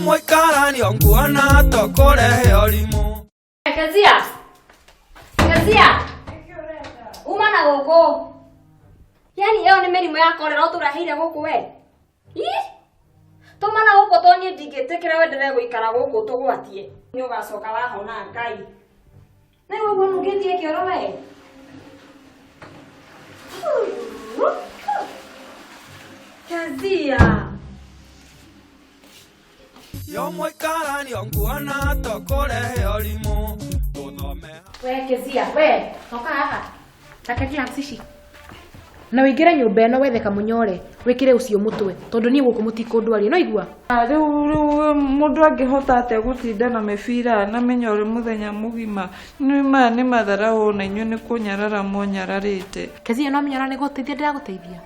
Tuikaranie nguona tokorehe orimo. Kazia. Uma na gogo. Yani eo ni merimu ya korera uturahire guku we. Toma na guku to nie ndingitikira wendere guikara guku tugwatie. Ni ugacoka wahona Ngai. Na gugu nungitie kioro we. Kazia. Tuikaranie nguona tokorehe orimo. We Kezia, we, toka haha. Taka glasses. Na wigire nyumba eno wethe kamunyore, wikire ucio mutwe, tondu ni guku mutikundwari, no igua. Riu mundu angihota ate gutinda na mebira na menyore muthenya mugima. Ni matharau na inyu ni kunyarara munyararite. Kezia no menyora ni guteithia ndiraguteithia.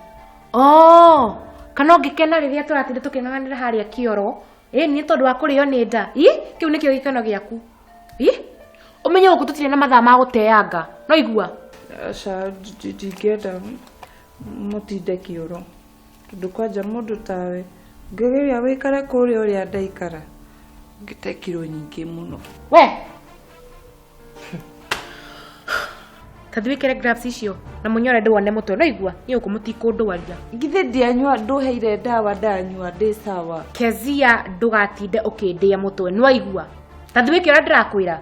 Oh, kana ngikena riria turatinda tukinganira haria kioro. Ni tondu wa kurio ni nda. Kiu nikio gikeno giaku. Umenye guku tutire na mathaa ma guteanga, no igua. Aca ndingĩenda mutinde kioro tondu kwanja mundu tawe ngegeria wikare kuria uria ndaikara ngite kiro nyingi muno. We Tatwikire gloves icio na munyore ndwone mutwe, no igua ni guku mutikundwaria. Ngithe ndianyua nduheire ndawa ndanyua ndi sawa. Kezia ndugatinde ukindia mutwe, no igua. Tatwikire ndirakwira.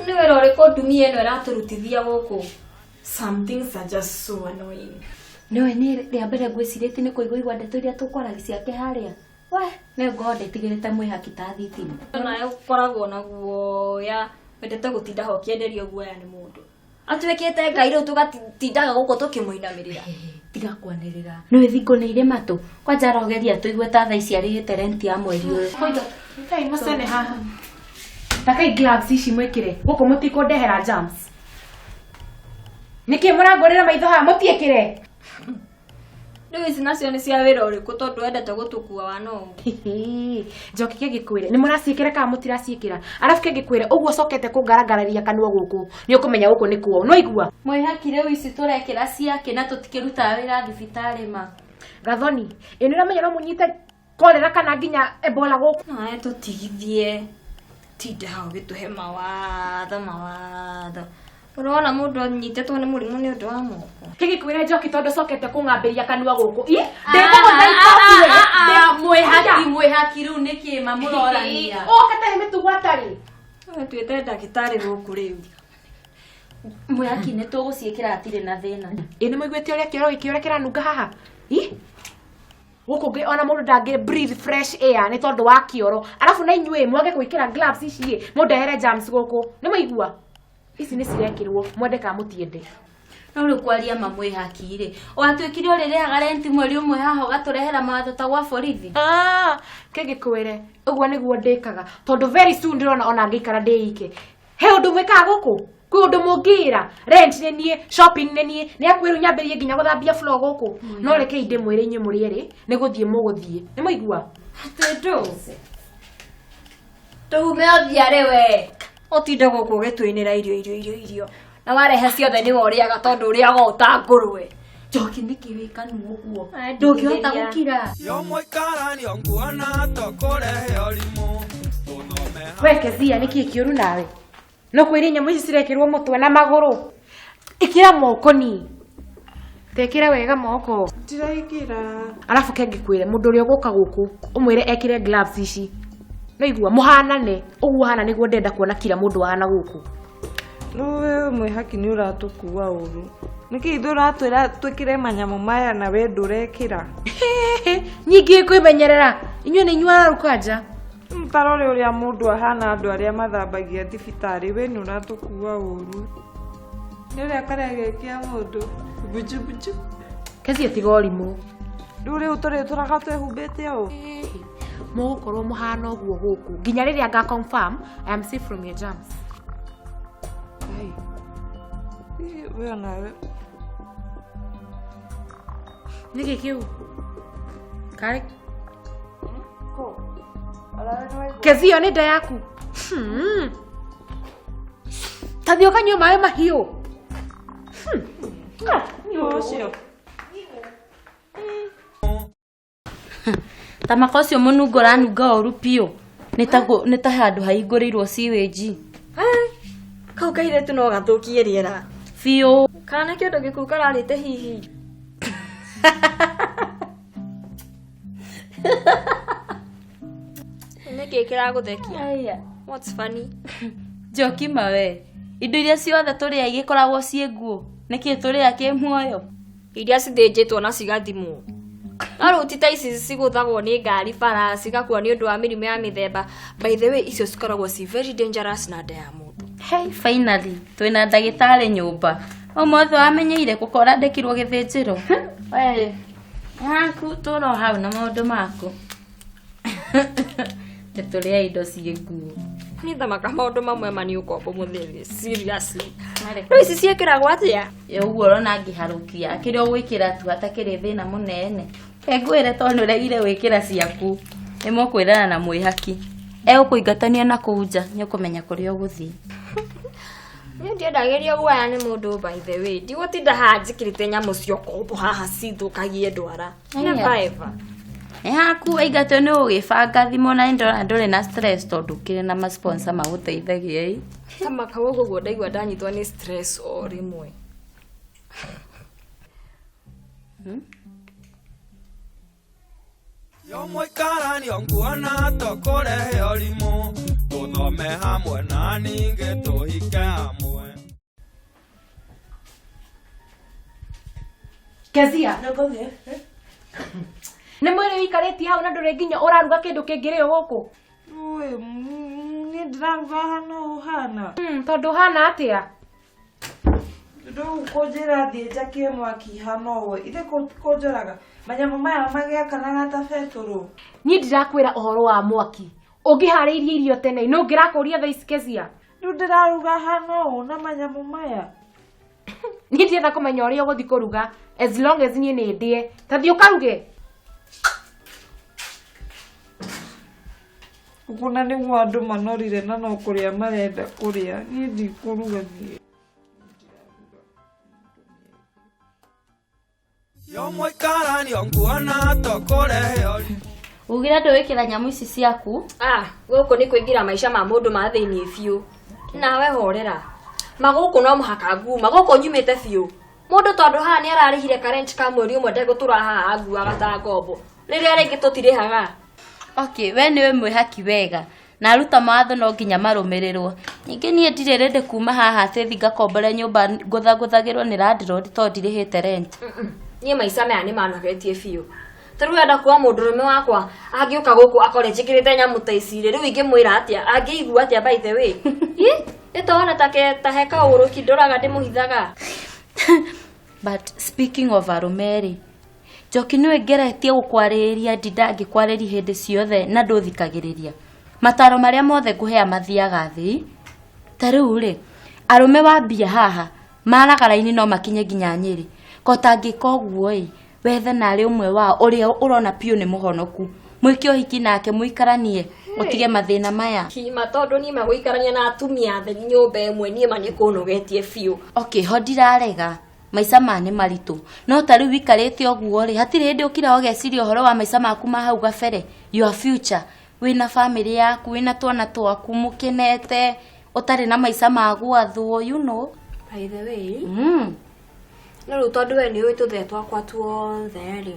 Ni wera uriko ndumia eno iraturutithia guku. Some things are just so annoying. Niwe ni ria mbere ngwicirite ni kuigwa ndeto iria tukoragi ciake haria. We, ne ngode tigirite mwihaki ta thitima. Na ukoragwo na guoya, wendete gutinda ho kienderio guoya ni mundu. Atwekete Ngai riu tugatindaga guku tukimuinamirira. Tiga kwanirira. Niwe thingo ni ire matu. Kwanja rogeria tuigue ta thaa ici arihite rent ya mweri uyu. Koido, kai musene haha. Takai gloves ici mwikire. Guku mutikundehera germs. Niki murangorera maitho haha mutiekire. Riu ici nacio ni cia wira uriku tondu wendete gutukua wano. Njoki kigikwire. Ni muraciikira ka mutiraciikira. Arafu kigikwire uguo cokete kungaragararia kanua guku. Ni ukumenya guku ni kuo. No igua. Mwihaki riu ici turekira ciake na tutikiruta wira thibitari ma. Gathoni, ino ramenya no munyite kolera kana nginya Ebola guku. Na tutigithie. Tinda hau gituhe mawatho. Urona mundu anyitetwo ni murimu ni undu wa moko. Kigikwire njoki tondu cokete kungambiria kanua guku. Mwihaki riu niki mamurorania. Katahe mitugu atari. Twite ndagitari guku riu. Mwihaki ni tuguciikira atire na thina. Ni muiguite uria kioro gikiore kiranunga haha. Guku ona mundu ndangi breathe fresh air ni tondu wa kioro. Arafu na inyue mwage gwikira gloves ici mundehere germs guku. Ni muigua? Ici ni cirekirwo mwende ka mutiende. No ri kwaria mamwihaki ri. Watwikire urirehaga rent mweri umwe haha ugaturehera mawatho ta gwa borithi. Kigikwire uguo niguo ndikaga tondu very soon ndirona ona ngikara ndiike. He undu mwikaga guku? Kwi undu mungira rent ni nie, shopping ni nie, ni akwiru nyambirie nginya guthambia floor guku. No reke inde mwire inyu muri eri ni guthie muguthie. Ni muigua? Twendose. Tume othiare we. Otinde guku gitwinira irio. Na warehe ciothe ni woriaga tondu uriaga uta ngurwe. Njoki niki wikanu uguo. Ndungihota gukira. Tuikaranie nguona tokorehe orimo. We Kezia niki kiuru nawe? No kwiri nyamu ici cirekirwo mutwe na maguru. Ikira moko ni. Tekira wega moko. Tiraikira. Alafu kengikwire mundu uria guka guku umwire ekire gloves ici. No igua muhanane. Uguo hana niguo ndenda kuona kila mundu hana guku. No we mwihaki ni uratukua uru. Niki ithura twira twikire manyamu maya na we ndurekira. Nyingi kwimenyerera. Inyue ni inyua rukanja. Mtarore uria mundu ahana andu aria mathambagia thibitari we ni uratukua uru. Ni uria karegekia mundu. Buju. Kezia tigorimu. Nduri utore turaga twehumbite o. Mugukorwo muhana uguo guku. Nginya riria nga confirm I am safe from your germs. Ai. We nawe. Niki kiu. Kare. Ko. Kezia ni nda yaku. Tathio kanyua maĩ mahiũ. Ni ucio. Tamaka ũcio mũnungo ranunga ũru piũ. Nĩ ta handũ haingũrĩirwo sewage. Kau kairĩtu no gathukie rĩera. Biũ. Kana kĩndũ gĩkuu kararĩte hihi. Nĩkĩ kĩragũthekia? Aya. What's funny? Joki mawe. Indo iria ciothe tũrĩa igĩkoragwo ciĩ nguo. Nĩkĩ tũrĩa kĩ muoyo? Iria cithĩnjĩtwo na cigathimwo. Aro tita ici cigũthagwo nĩ ngari bara cigakua nĩ ũndũ wa mĩrimũ ya mĩthemba. By the way, icio cikoragwo very dangerous na nda ya mũndũ. Hey, finally, twĩna ndagĩtarĩ nyũmba. Ũmothe wamenyeire gũkora ndekirwo gĩthĩnjĩro. Wee. Haku tũro hau na maũndũ maku. Tũrĩa indo ciĩ nguo. Nĩ thamaka maũndũ mamwe mani ũkombo mũtheri. Seriously. No ici ciĩkĩragwo atĩa? Ũguo ũrona ngĩharũkia. Kĩrĩa ũgwĩkĩra tu atakĩrĩ thĩna mũnene. Ngwĩre tondũ ũregire wĩkĩra ciaku. Nĩ mũkwĩrana na mwĩhaki. Ũkũingatania na kũu nja nĩ ũkũmenya kũrĩa ũgũthiĩ. Nĩ ndiendagĩrio guaya nĩ mũndũ by the way. Ndigũtinda haha njĩkĩrĩte nyamũ cia ũkombo haha cithũkagie ndwara. Never ever. Haku aingatwo nĩ ũgĩbanga thimũ na ndũrĩ na stress tondũ kĩrĩ na ma-sponsor magũteithagia. Tamaka ũguo ndaigua ndanyitwo nĩ stress o rĩmwe. Yo Tuikaranie nguona tũkũrehe ũrimũ. Tũthome hamwe na ningĩ tũhike hamwe. Kezia. Nĩ mwĩrĩ wikarĩtie hau na ndũrĩ nginya ũraruga kĩndũ kĩngĩrĩo gũkũ. Oi, nĩ ndĩraruga hana ũhana. Tondũ hana atĩa? Rĩu kũnjĩra thiĩ njakie mwaki hana ũũ. Ithe kũnjũraga. Manyamũ maya magĩakanaga ta betũrũ. Niĩ ndirakwĩra ũhoro wa mwaki. Ũngĩharĩirie irio tene, no ngĩrakũria thaa ici Kezia. Rĩu ndĩraruga hana ũũ na manyamũ maya. Niĩ ndietha kũmenya ũrĩa ũgũthiĩ kũruga. As long as niĩ nĩ ndĩe. Ta thiĩ ũkaruge. Kuna nĩguo andũ manorire na no kũrĩa marenda kũrĩa. Niĩ ndikũruga niĩ. Yo Tuikaranie nguona tũkũrehe ũrimũ. Ugire ndũwĩkĩra nyamũ ici ciaku? Gũkũ nĩ kũingĩra maica ma mũndũ ma thĩiniĩ biũ. Nawe horera. Magũkũ no mũhaka nguma. Gũkũ nyumĩte biũ. Mũndũ tondũ haha nĩ ararĩhire karenti ka mweri ũmwe ndegũtũra haha nguaga ta ngombo. Rĩrĩa rĩngĩ tũtirĩhaga. Okay, we nĩwe mwĩhaki wega. Na aruta mawatho no nginya marũmĩrĩrwo. Ningĩ niĩ ndirĩ rĩndĩ kuma haha atĩ ngakombora nyũmba ngũthagũthagĩrwo nĩ landlord tondũ ndirĩhĩte rent. Niĩ maica maya nĩ manogetie biũ. Tarĩu wenda kuwa mũndũrũme wakwa angĩũka gũkũ akore njĩkĩrĩte nyamũ ta ici rĩu ingĩmwĩra atĩa angĩigua atĩa by the way. Ĩtona ta heka ũrũki ndũraga ndĩmũhithaga. But speaking of arũme-rĩ, Njoki nĩwe ngeretie gũkwarĩrĩria ndangĩkwarĩria hĩndĩ ciothe na ndũthikagĩrĩria. Mataro marĩa mothe ngũhea mathiaga thĩ. Tarĩu-rĩ, arũme wambia haha maraga raini no makinye nginya Nyĩrĩ. Kotangĩka ũguo-ĩ, wethe narĩ ũmwe wao ũrĩa ũrona piũ nĩ mũhonoku. Mwĩke ũhiki nake mũikaranie ũtige mathĩna maya. Kima tondũ niĩ magũikarania na atumia atheri nyũmba ĩmwe niĩ mani kũnogetie biũ. Okay, ho ndirarega. Maica ma nĩ maritũ. No ta rĩu wikarĩte ũguo-rĩ, hatirĩ hĩndĩ ũkira ũgeciria ũhoro wa maica maku ma hau gabere. Your future. Wĩna family yaku, wĩna twana twaku mũkenete, ũtarĩ na maica ma gwathwo, you know. By the way. Na rĩu tondũ we nĩ ũĩ tũthe twakwa tuothe-rĩ.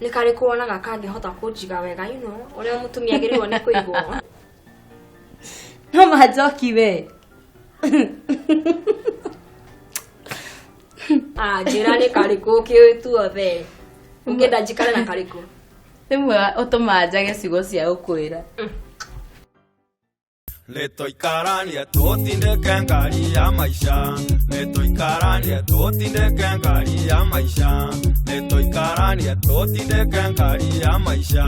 Nĩ karĩ kuonaga kangĩhota kũnjiga wega, you know, ũrĩa mũtumia agĩrĩirwo nĩ kũigwo. No Njoki we. Njĩra nĩ karĩkũ kĩũĩ tuothe. Ũngĩenda njikare na karĩkũ? Rĩmwe ũtũma njage ciugo cia gũkwĩra. Nĩ tũikaranie tũtindĩke ngari ya maica. Nĩ tũikaranie tũtindĩke ngari ya maica. Nĩ tũikaranie tũtindĩke ngari ya maica.